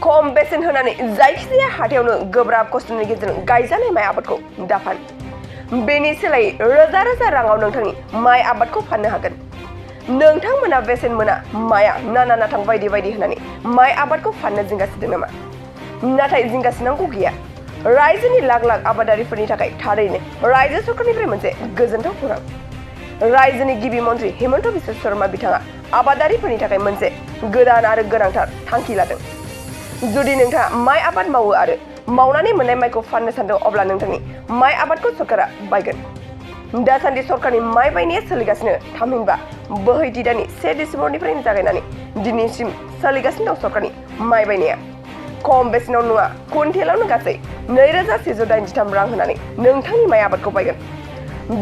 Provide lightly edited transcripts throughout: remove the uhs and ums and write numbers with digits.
खम बेसेन होनानै जायखिजाया हाथायावनो गोब्राब खस्थ'नि गेजेरजों गायजानाय माइ आबादखौ दाफान बेनि सोलायै रोजा रोजा राङाव नोंथांनि माइ आबादखौ फाननो हागोन नोंथांमोना बेसेन मोना माया नाना नाथां बायदि बायदि होनानै माइ आबादखौ फाननो जिंगासिदों नामा नाथाय जिंगासिनांगौ गैया रायजोनि लाख लाख आबादारिफोरनि थाखाय थारैनो रायजो सरकारनिफ्राय मोनसे गोजोनथाव खौरां रायजोनि गिबि मन्थ्रि हेमन्त बिश्व शर्मा बिथाङा आबादारिफोरनि थाखाय मोनसे गोदान आरो गोनांथार थांखि लादों जुदि नोंथाङा माइ आबाद मावो आरो मावनानै मोननाय माइखौ फाननो सानदों अब्ला नोंथांनि माइ आबादखौ सरकारा बायगोन दासान्दि सरकारनि माइ बायनाया सोलिगासिनो थामहिनबा बोहैथि दाननि 1 डिसेम्बरनिफ्रायनो जागायनानै दिनैसिम सोलिगासिनो दं सरकारनि माइ बायनाया खम बेसेनाव नङा कुइन्टेलावनो गासै 2183 रां होनानै नोंथांनि माइ आबादखौ बायगोन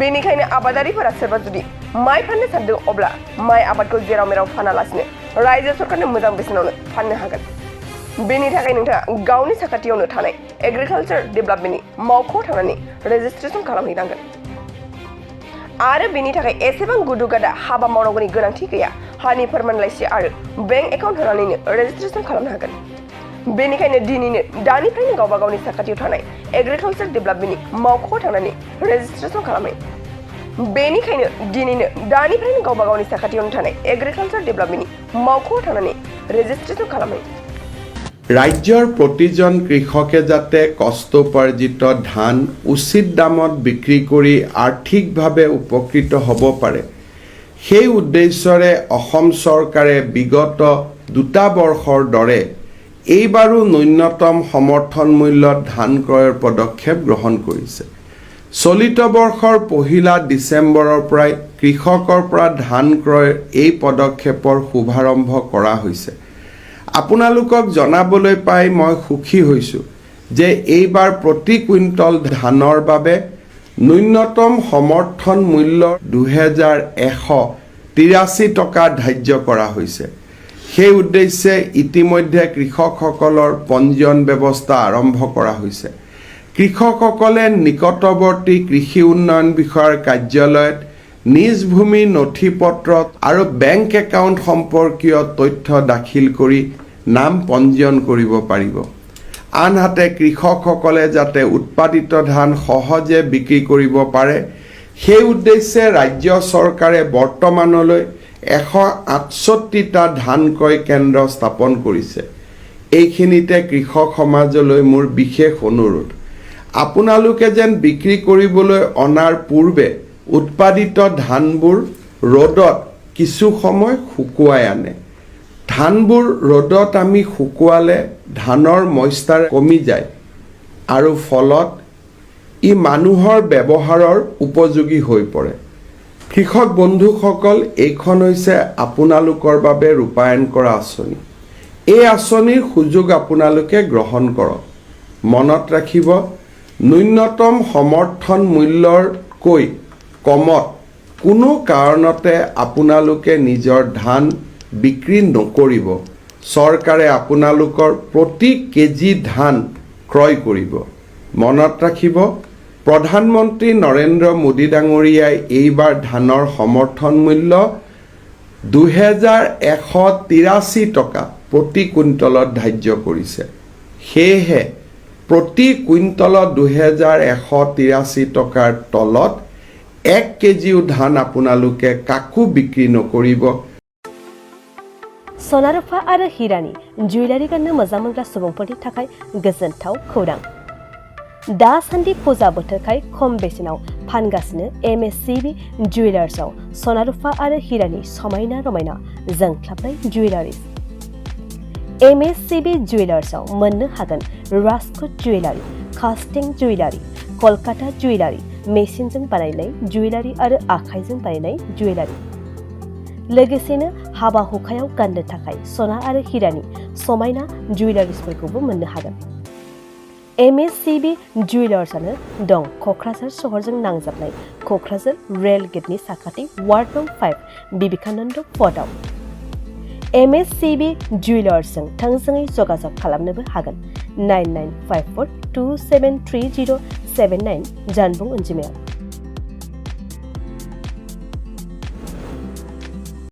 बेनिखायनो आबादारिफोरा सोरबा जुदि माइ फाननो सानदों अब्ला माइ आबादखौ जेराव मेराव फानालासिनो रायजो सरकारनो मोजां बेसेनावनो फाननो हागोन बेनि थाखाय नोंथाङा गावनि साखाथियावनो थानाय एग्रिकालचार डेभेलपमेन्टनि मावख'आव थांनानै रेजिस्ट्रेसन खालामहैनांगोन आरो बेनि थाखाय एसेबां गुदु गादा हाबा मावनांगौनि गोनांथि गैया हानि फोरमानलाइसि आरो बेंक एकाउन्ट होनानैनो रेजिस्ट्रेसन खालामनो हागोन बेनिखायनो दानिफ्रायनो गावबा गावनि साखाथियाव थानाय एग्रिकालचार डेभेलपमेन्टनि मावख'आव थांनानै रेजिस्ट्रेसन खालामहै बेनिखायनो दानिफ्रायनो गावबा गावनि साखाथियावनो थानाय एग्रिकालचार डेभेलपमेन्टनि मावख'आव थांनानै रेजिस्ट्रेसन खालामहै ৰাজ্যৰ প্ৰতিজন কৃষকে যাতে কষ্টোপাৰ্জিত ধান উচিত দামত বিক্ৰী কৰি আৰ্থিকভাৱে উপকৃত হ'ব পাৰে সেই উদ্দেশ্যৰে অসম চৰকাৰে বিগত 2 বৰ্ষৰ দৰে এইবাৰো ন্যূনতম সমৰ্থন মূল্যত ধান ক্ৰয়ৰ পদক্ষেপ গ্ৰহণ কৰিছে চলিত বৰ্ষৰ 1 ডিচেম্বৰৰ পৰাই কৃষকৰ পৰা ধান ক্ৰয়ৰ এই পদক্ষেপৰ শুভাৰম্ভ কৰা হৈছে আপোনালোকক জনাবলৈ পাই মই সুখী হৈছোঁ যে এইবাৰ প্ৰতি কুইণ্টল ধানৰ বাবে ন্যূনতম সমৰ্থন মূল্য 2183 টকা ধাৰ্য কৰা হৈছে সেই উদ্দেশ্যে ইতিমধ্যে কৃষকসকলৰ পঞ্জীয়ন ব্যৱস্থা আৰম্ভ কৰা হৈছে কৃষকসকলে নিকটৱৰ্তী কৃষি উন্নয়ন বিষয়াৰ কাৰ্যালয়ত নিজ ভূমি নথিপত্ৰ আৰু বেংক একাউণ্ট সম্পৰ্কীয় তথ্য দাখিল কৰি নাম পঞ্জীয়ন কৰিব পাৰিব আনহাতে কৃষকসকলে যাতে উৎপাদিত ধান সহজে বিক্ৰী কৰিব পাৰে সেই উদ্দেশ্যে ৰাজ্য চৰকাৰে বৰ্তমানলৈ 168টা ধান ক্ৰয় কেন্দ্ৰ স্থাপন কৰিছে এইখিনিতে কৃষক সমাজলৈ মোৰ বিশেষ অনুৰোধ আপোনালোকে যেন বিক্ৰী কৰিবলৈ অনাৰ পূৰ্বে উৎপাদিত ধানবোৰ ৰ'দত কিছু সময় শুকুৱাই আনে ধানবোৰ ৰ'দত আমি শুকুৱালে ধানৰ মইশ্চাৰ কমি যায় আৰু ফলত ই মানুহৰ ব্যৱহাৰৰ উপযোগী হৈ পৰে কৃষক বন্ধুসকল এইখন হৈছে আপোনালোকৰ বাবে ৰূপায়ণ কৰা আঁচনি এই আঁচনিৰ সুযোগ আপোনালোকে গ্ৰহণ কৰক মনত ৰাখিব ন্যূনতম সমৰ্থন মূল্যৰকৈ কমত কোনো কাৰণতে আপোনালোকে নিজৰ ধান বিক্ৰী নকৰিব চৰকাৰে আপোনালোকৰ প্ৰতি কেজি ধান ক্ৰয় কৰিব মনত ৰাখিব প্ৰধানমন্ত্ৰী নৰেন্দ্ৰ মোদী ডাঙৰীয়াই এইবাৰ ধানৰ সমৰ্থন মূল্য 2183 টকা প্ৰতি কুইণ্টলত ধাৰ্য কৰিছে সেয়েহে প্ৰতি কুইণ্টলত 2183 টকাৰ তলত 1 কেজিও ধান আপোনালোকে কাকো বিক্ৰী নকৰিব सनारुफा आरो हिरानि जुवेलारि गाननो मोजां मोनग्रा सुबुंफोरनि थाखाय गोजोनथाव खौरां दासान्दि फुजा बोथोरखाय खम बेसेनाव फानगासिनो MSCB जुवेलार्सआव सनारुफा आरो हिरानि समायना रमायना जोंख्लाबनाय जुवेलारिज MSCB जुवेलार्सआव मोननो हागोन Rajkot jewellery कास्टिं jewellery Kolkata jewellery मेसिनजों बानायनाय जुवेलारि आरो आखाइजों बानायनाय जुवेलारि लोगोसेनो हाबा हुखायाव गाननो थाखाय सना आरो हिरानि समायना जुवेलारिसफोरखौबो मोननो हागोन MSCB जुवेलार्सआनो दं क'क्राझार सहरजों नांजाबनाय क'क्राझार रेल गेटनि साखाथि वार्ड नं 5 बिबेकानन्द पथआव MSCB जुवेलार्सजों थोंजोङै जगाजग खालामनोबो हागोन 9954273079 जानबुं अनजिमायाव